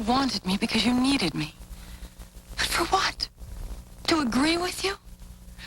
wanted me because you needed me. But for what? To agree with you?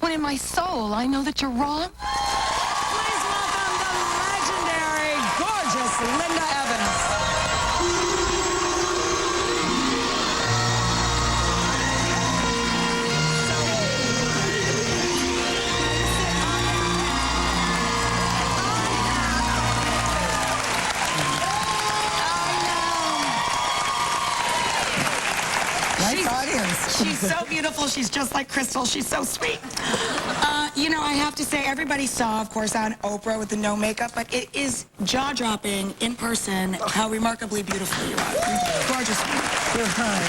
When in my soul I know that you're wrong? Please welcome the legendary, gorgeous Linda Evans. She's so beautiful. She's just like Crystal. She's so sweet. You know, I have to say, everybody saw, of course, on Oprah with the no makeup, but it is jaw-dropping in person how remarkably beautiful you are. Gorgeous. You're kind.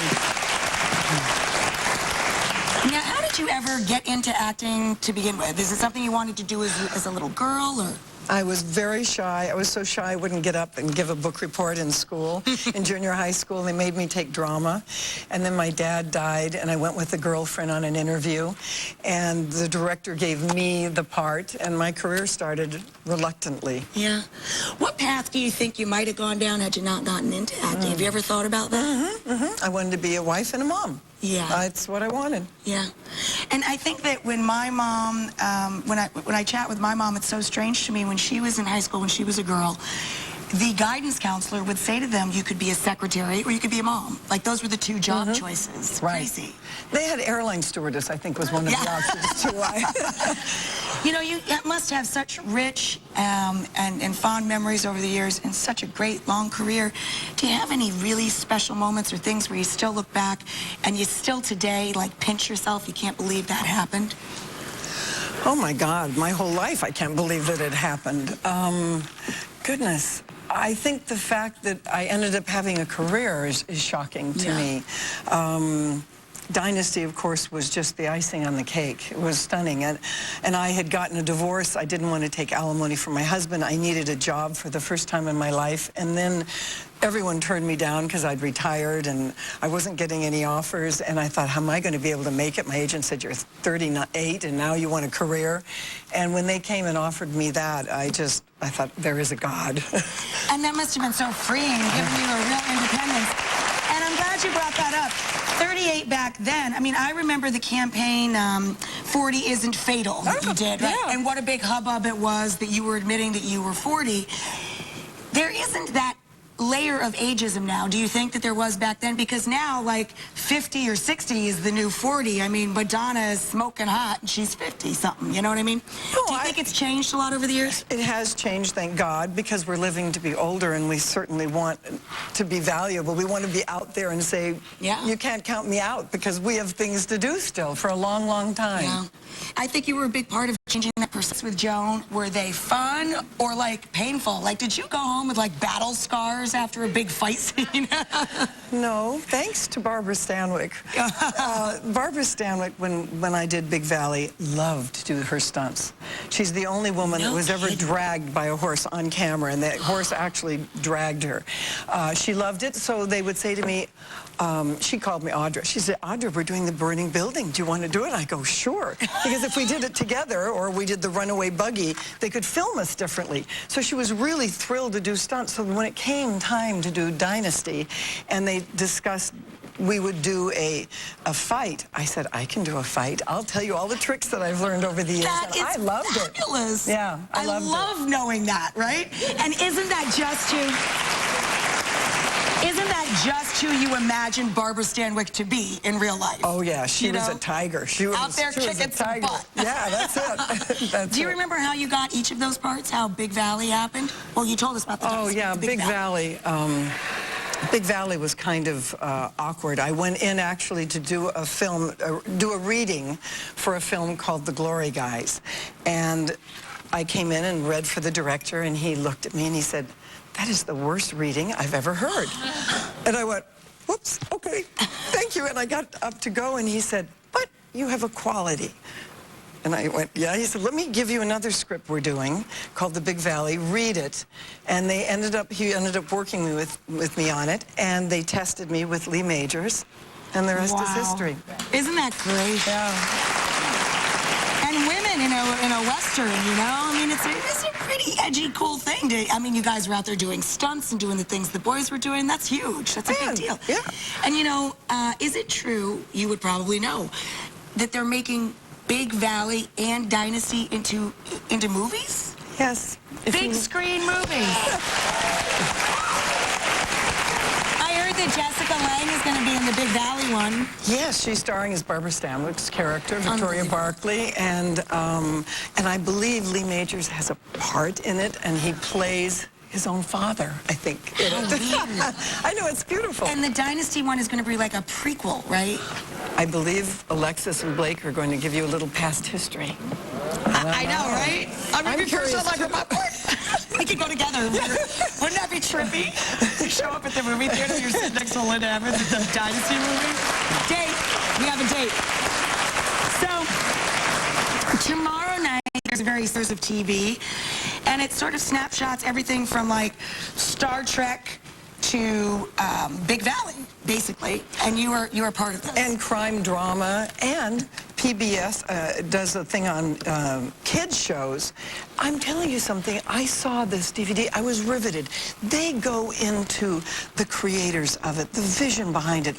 Now, how did you ever get into acting to begin with? Is it something you wanted to do as a little girl, or...? I was very shy. I was so shy I wouldn't get up and give a book report in school. In junior high school, they made me take drama. And then my dad died, and I went with a girlfriend on an interview. And the director gave me the part, and my career started reluctantly. Yeah. What path do you think you might have gone down had you not gotten into acting? Have you ever thought about that? I wanted to be a wife and a mom. Yeah. That's what I wanted. Yeah. And I think that when my mom, when I chat with my mom, it's so strange to me. When she was in high school, when she was a girl, the guidance counselor would say to them, you could be a secretary or you could be a mom. Like, those were the two job choices. Right. Crazy. They had airline stewardess, I think, was one of the options, too. You know, you must have such rich and fond memories over the years and such a great, long career. Do you have any really special moments or things where you still look back and you still today, like, pinch yourself? You can't believe that happened? Oh, my God. My whole life, I can't believe that it happened. Goodness. I think the fact that I ended up having a career is shocking to me. Dynasty, of course, was just the icing on the cake. It was stunning. And I had gotten a divorce. I didn't want to take alimony from my husband. I needed a job for the first time in my life. And then everyone turned me down because I'd retired and I wasn't getting any offers. And I thought, how am I going to be able to make it? My agent said, you're 38 and now you want a career. And when they came and offered me that, I thought, there is a God. And that must have been so freeing, giving you a real independence. And I'm glad you brought that up. 38 back then. I mean, I remember the campaign 40 Isn't Fatal that you did, right? And what a big hubbub it was that you were admitting that you were 40. There isn't that layer of ageism now, do you think, that there was back then? Because now, like, 50 or 60 is the new 40. I mean, Madonna is smoking hot and she's 50-something, you know what I mean? Do you think it's changed a lot over the years? It has changed, thank God, because we're living to be older and we certainly want to be valuable. We want to be out there and say, you can't count me out, because we have things to do still for a long, long time. Yeah. I think you were a big part of changing that process with Joan. Were they fun or, like, painful? Like, did you go home with, like, battle scars after a big fight scene? No, thanks to Barbara Stanwyck. Barbara Stanwyck, when I did Big Valley, loved to do her stunts. She's the only woman that was ever dragged by a horse on camera, and that horse actually dragged her. She loved it, so they would say to me, she called me Audra. She said, Audra, we're doing the burning building. Do you want to do it? I go, sure. Because if we did it together, or we did the runaway buggy, they could film us differently. So she was really thrilled to do stunts. So when it came time to do Dynasty, and they discussed we would do a fight, I said, I can do a fight. I'll tell you all the tricks that I've learned over the years. I loved fabulous. it. Yeah, I love knowing that, right? And isn't that just who you imagined Barbara Stanwyck to be in real life? Oh, yeah. She was a tiger. She was out there kicking some butt. Yeah, that's it. Do you remember how you got each of those parts? How Big Valley happened? Well, you told us about the Big Valley. Big Valley was kind of awkward. I went in actually to do a film, do a reading for a film called The Glory Guys. And I came in and read for the director, and he looked at me and he said, that is the worst reading I've ever heard. And I went, whoops, okay, thank you. And I got up to go, and he said, but you have a quality. And I went, yeah. He said, let me give you another script we're doing called The Big Valley. Read it. And he ended up working with me on it, and they tested me with Lee Majors, and the rest is history. Isn't that great? Yeah. And women in a Western, you know? I mean, it's a pretty edgy, cool thing. I mean, you guys were out there doing stunts and doing the things the boys were doing. That's huge. That's a big deal. Yeah. And you know, is it true, you would probably know, that they're making Big Valley and Dynasty into movies? Yes. If Big you- screen movies. I heard that Jessica Lange is going to be in the Big Valley one. Yes, she's starring as Barbara Stanwyck's character, Victoria Unbelievable. Barkley, and I believe Lee Majors has a part in it, and he plays his own father, I think. In it. I know, it's beautiful. And the Dynasty one is going to be like a prequel, right? I believe Alexis and Blake are going to give you a little past history. I know, right? I'm curious like too. a popcorn. We could go together. Wouldn't that be trippy? You show up at the movie theater, you're sitting next to Linda Evans at the Dynasty movie. Date. We have a date. So, tomorrow night, there's a very series of TV, and it sort of snapshots everything from, like, Star Trek to Big Valley, basically, and you are part of this. And crime drama, and PBS does a thing on kids shows. I'm telling you something, I saw this DVD, I was riveted. They go into the creators of it, the vision behind it.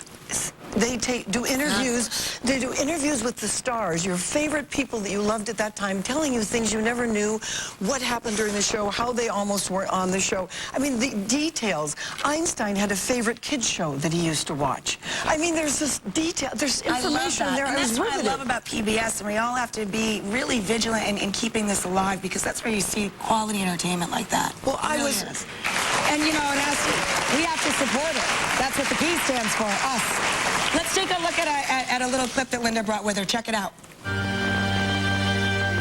They do interviews. They do interviews with the stars, your favorite people that you loved at that time, telling you things you never knew, what happened during the show, how they almost were on the show. I mean, the details. Einstein had a favorite kids show that he used to watch. I mean, there's this detail, there's information there. And I was that's what I riveted. love about PBS, and we all have to be really vigilant in keeping this alive, because that's where you see quality entertainment like that. Well, It really is. And you know, we have to support it. That's what the P stands for, us. Let's take a look at a little clip that Linda brought with her. Check it out.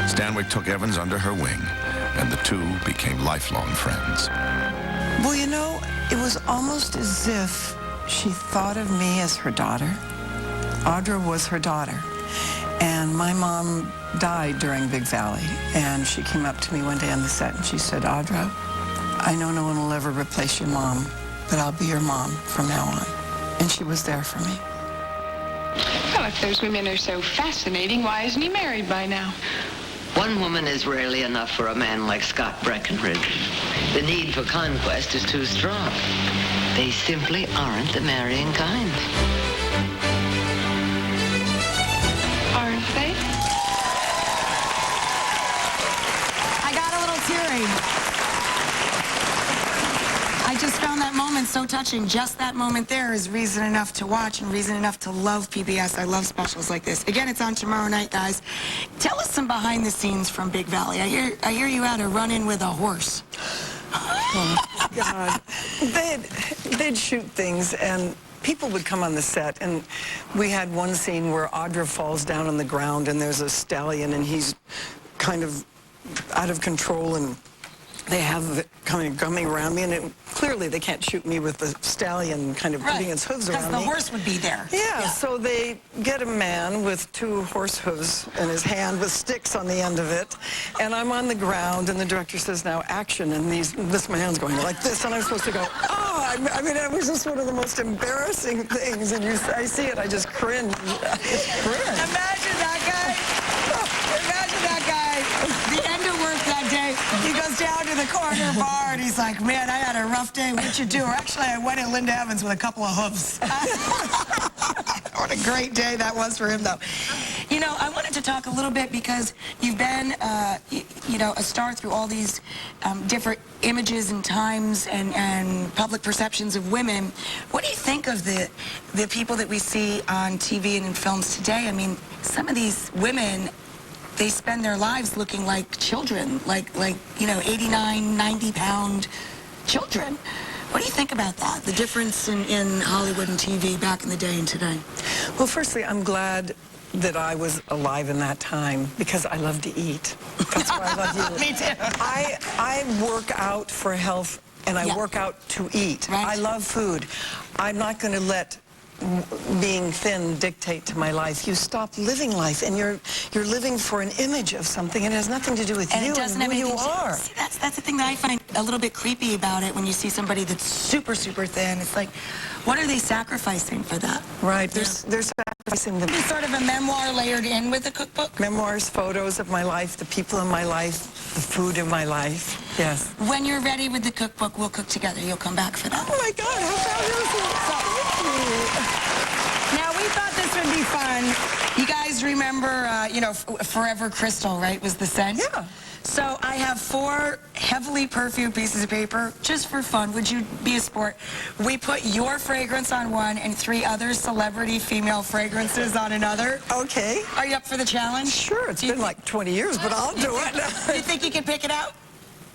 Stanwyck took Evans under her wing, and the two became lifelong friends. Well, you know, it was almost as if she thought of me as her daughter. Audra was her daughter. And my mom died during Big Valley. And she came up to me one day on the set and she said, Audra, I know no one will ever replace your mom, but I'll be your mom from now on. And she was there for me. Well, if those women are so fascinating, why isn't he married by now? One woman is rarely enough for a man like Scott Breckenridge. The need for conquest is too strong. They simply aren't the marrying kind. Aren't they? I got a little teary. I just found that moment so touching. Just that moment there is reason enough to watch and reason enough to love PBS. I love specials like this. Again, it's on tomorrow night, guys. Tell us some behind the scenes from Big Valley. I hear you had a run-in with a horse. Oh, God. They'd shoot things, and people would come on the set, and we had one scene where Audra falls down on the ground, and there's a stallion, and he's kind of out of control, and they have it coming around me, and clearly they can't shoot me with the stallion kind of putting its hooves around me. Because the horse would be there. Yeah, so they get a man with 2 horse hooves in his hand with sticks on the end of it, and I'm on the ground, and the director says, now action, and this man's going like this, and I'm supposed to go, oh, I mean, it was just one of the most embarrassing things, and I see it, I just cringe. I just cringe. Imagine that guy. Imagine that guy. The end of work that day, he goes down to the corner bar and he's like, man, I had a rough day. What'd you do? Actually, I went at Linda Evans with a couple of hooves. What a great day that was for him, though. You know, I wanted to talk a little bit because you've been, you know, a star through all these different images and times and public perceptions of women. What do you think of the people that we see on TV and in films today? I mean, some of these women, they spend their lives looking like children, like you know, 89, 90-pound children. What do you think about that, the difference in Hollywood and TV back in the day and today? Well, firstly, I'm glad that I was alive in that time because I love to eat. That's why I love you. Me too. I work out for health, and I work out to eat. Right. I love food. I'm not going to let being thin dictate to my life. You stop living life, and you're living for an image of something, and it has nothing to do with And you it doesn't and have who you anything are. See, that's the thing that I find a little bit creepy about it when you see somebody that's super, super thin. It's like, what are they sacrificing for that? Right. They're sacrificing It's sort of a memoir layered in with the cookbook. memoirs, photos of my life, the people in my life, the food of my life. Yes. When you're ready with the cookbook, we'll cook together. You'll come back for that. Oh my God, how fabulous is that? Now, we thought this would be fun. You guys remember, Forever Crystal, right, was the scent? Yeah. So I have 4 heavily perfumed pieces of paper, just for fun. Would you be a sport? We put your fragrance on one and 3 other celebrity female fragrances on another. Okay. Are you up for the challenge? Sure, it's been like 20 years, but I'll do it. You think you can pick it out?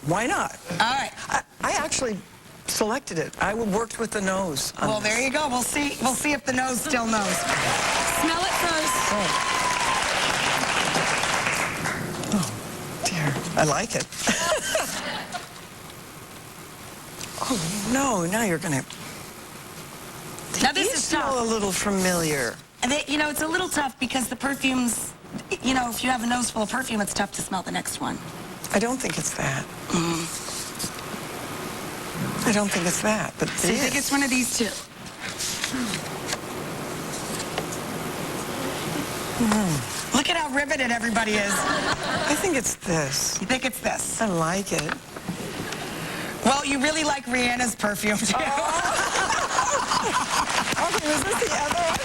Why not? All right. I actually selected it. I worked with the nose. on Well, this. there you go. We'll see if the nose still knows. Smell it first. Oh, dear. I like it. Oh, no, now you're going to... Now, this These is smell tough. a little familiar. And it's a little tough because the perfumes, if you have a nose full of perfume, it's tough to smell the next one. I don't think it's that. I don't think it's that, but So you think it's one of these 2? Look at how riveted everybody is. I think it's this. You think it's this? I like it. Well, you really like Rihanna's perfume, too. Okay, was this the other one?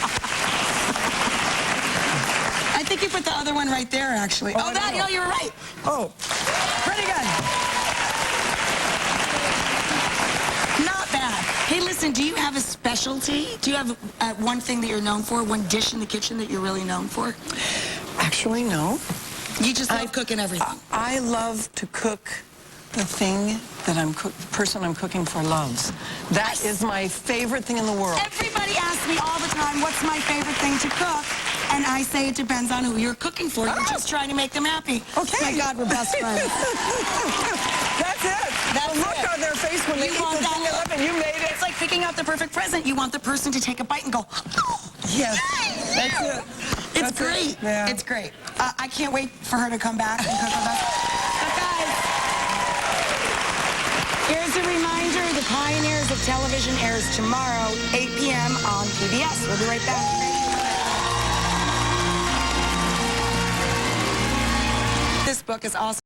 I think you put the other one right there, actually. Oh, that, no. you were right. Oh, Pretty good. Not bad. Hey, listen, do you have a specialty? Do you have one thing that you're known for, one dish in the kitchen that you're really known for? actually, no. You just love cooking everything. I love to cook the thing that the person I'm cooking for loves. That is my favorite thing in the world. Everybody asks me all the time, what's my favorite thing to cook? And I say it depends on who you're cooking for. You're just trying to make them happy. Okay. My God, we're best friends. That's it. That's the look it. on their face when they You eat want the that thing look. up and you made it. It's like picking out the perfect present. You want the person to take a bite and go, Yes. That's it. it's That's it. great. Yeah. It's great. I can't wait for her to come back and cook with us. But guys, here's a reminder. The Pioneers of Television airs tomorrow, 8 p.m. on PBS. We'll be right back. This book is also